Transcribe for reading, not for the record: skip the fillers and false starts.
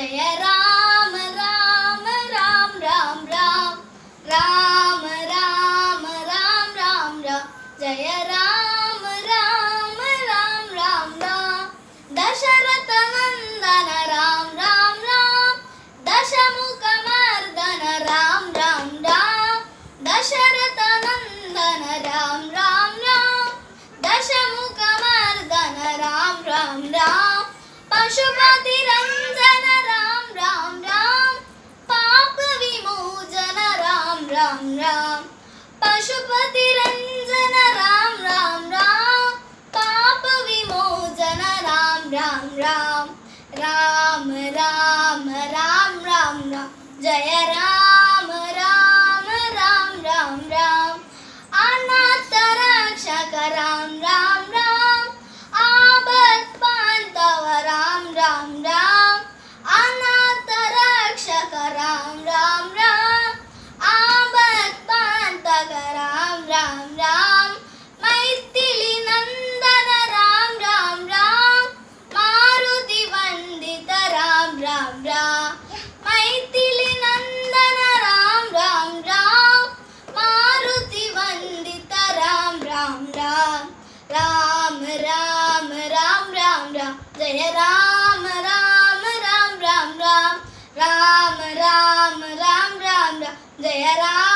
जय राम राम राम राम राम राम राम राम राम राम जय राम राम राम राम राम दशरथ नंदन राम राम राम दशमुख मर्दन राम राम राम दशरथ नंदन राम राम राम दशमुख मर्दन राम राम राम पशुपति रंजन राम राम राम पाप विमोचन राम राम राम पशुपति रंजन राम राम राम पाप विमोचन राम राम राम राम राम राम राम राम जय राम राम राम राम राम अनाथ रक्षक राम राम राम आबद बांधव राम राम राम अनाथ रक्षक राम राम राम आबद बांधव राम राम राम मैथिली नंदन राम राम राम मारुति वंदित राम राम राम मैथिली नंदन राम राम राम मारुति वंदित राम राम राम राम राम राम राम राम जय राम राम राम राम राम राम राम राम राम राम जय राम